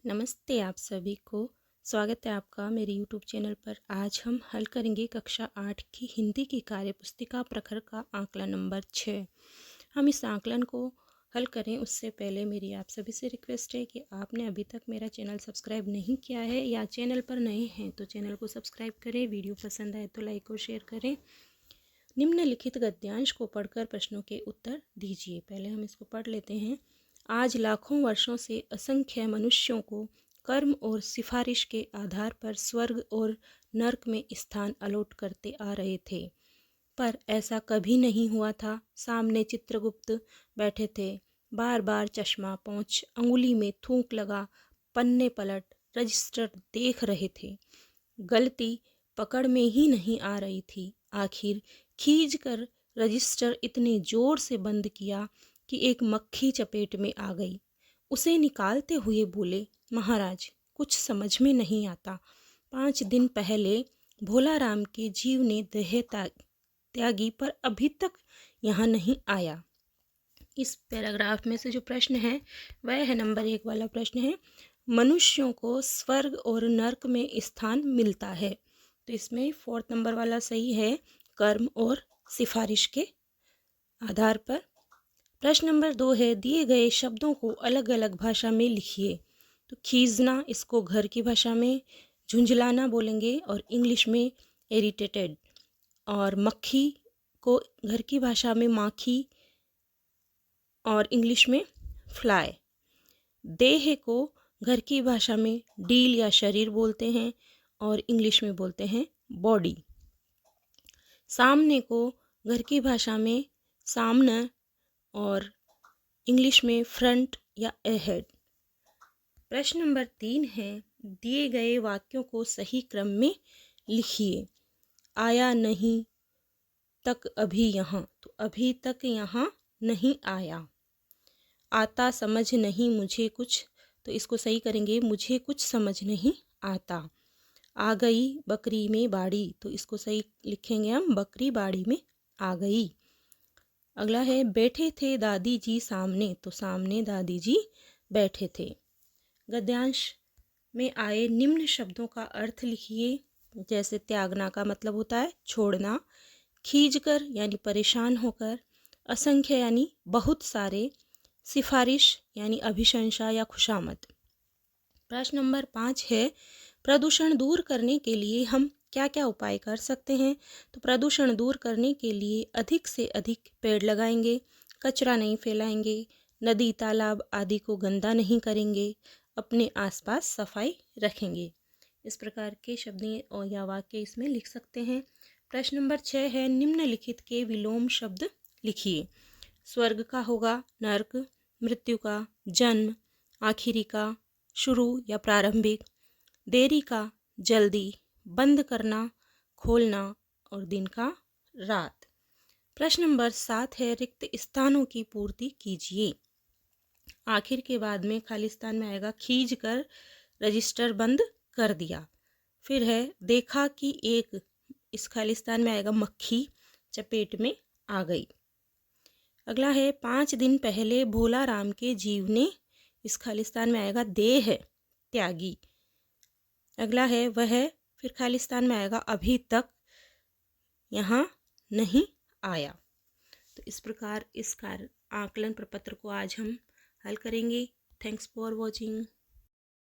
नमस्ते आप सभी को। स्वागत है आपका मेरे YouTube चैनल पर। आज हम हल करेंगे कक्षा 8 की हिंदी की कार्यपुस्तिका प्रखर का आंकलन नंबर 6। हम इस आंकलन को हल करें उससे पहले मेरी आप सभी से रिक्वेस्ट है कि आपने अभी तक मेरा चैनल सब्सक्राइब नहीं किया है या चैनल पर नए हैं तो चैनल को सब्सक्राइब करें। वीडियो पसंद आए तो लाइक और शेयर करें। निम्नलिखित गद्यांश को पढ़कर प्रश्नों के उत्तर दीजिए। पहले हम इसको पढ़ लेते हैं। आज लाखों वर्षों से असंख्य मनुष्यों को कर्म और सिफारिश के आधार पर स्वर्ग और नर्क में स्थान अलॉट करते आ रहे थे, पर ऐसा कभी नहीं हुआ था। सामने चित्रगुप्त बैठे थे, बार बार चश्मा पोंछ, अंगुली में थूक लगा, पन्ने पलट रजिस्टर देख रहे थे। गलती पकड़ में ही नहीं आ रही थी। आखिर खींच कर रजिस्टर इतने जोर से बंद किया कि एक मक्खी चपेट में आ गई। उसे निकालते हुए बोले, महाराज कुछ समझ में नहीं आता। 5 दिन पहले भोलाराम के जीव ने देह त्यागी, पर अभी तक यहाँ नहीं आया। इस पैराग्राफ में से जो प्रश्न है वह है नंबर 1 वाला प्रश्न है, मनुष्यों को स्वर्ग और नर्क में स्थान मिलता है। तो इसमें 4 नंबर वाला सही है, कर्म और सिफारिश के आधार पर। प्रश्न नंबर 2 है, दिए गए शब्दों को अलग अलग भाषा में लिखिए। तो खींचना इसको घर की भाषा में झुंझलाना बोलेंगे और इंग्लिश में इरिटेटेड, और मक्खी को घर की भाषा में माखी और इंग्लिश में फ्लाई। देह को घर की भाषा में डील या शरीर बोलते हैं और इंग्लिश में बोलते हैं बॉडी। सामने को घर की भाषा में सामना और इंग्लिश में फ्रंट या अहेड। प्रश्न नंबर 3 है, दिए गए वाक्यों को सही क्रम में लिखिए। आया नहीं तक अभी यहाँ, तो अभी तक यहाँ नहीं आया। आता समझ नहीं मुझे कुछ, तो इसको सही करेंगे, मुझे कुछ समझ नहीं आता। आ गई बकरी में बाड़ी, तो इसको सही लिखेंगे हम, बकरी बाड़ी में आ गई। अगला है, बैठे थे दादी जी सामने, तो सामने दादी जी बैठे थे। गद्यांश में आए निम्न शब्दों का अर्थ लिखिए। जैसे त्यागना का मतलब होता है छोड़ना, खींचकर यानी परेशान होकर, असंख्य यानी बहुत सारे, सिफारिश यानी अभिशंसा या खुशामद। प्रश्न नंबर 5 है, प्रदूषण दूर करने के लिए हम क्या क्या उपाय कर सकते हैं। तो प्रदूषण दूर करने के लिए अधिक से अधिक पेड़ लगाएंगे, कचरा नहीं फैलाएंगे, नदी तालाब आदि को गंदा नहीं करेंगे, अपने आसपास सफाई रखेंगे। इस प्रकार के शब्द और या वाक्य इसमें लिख सकते हैं। प्रश्न नंबर 6 है, निम्नलिखित के विलोम शब्द लिखिए। स्वर्ग का होगा नर्क, मृत्यु का जन्म, आखिरी का शुरू या प्रारंभिक, देरी का जल्दी, बंद करना खोलना और दिन का रात। प्रश्न नंबर 7 है, रिक्त स्थानों की पूर्ति कीजिए। आखिर के बाद में खाली स्थान में आएगा खींच कर रजिस्टर बंद कर दिया। फिर है, देखा कि एक, इस खाली स्थान में आएगा मक्खी चपेट में आ गई। अगला है, 5 दिन पहले भोला राम के जीव ने, इस खालिस्तान में आएगा देह त्यागी। अगला है, वह, फिर खालिस्तान में आएगा अभी तक यहाँ नहीं आया। तो इस प्रकार इस आकलन प्रपत्र को आज हम हल करेंगे। Thanks for watching.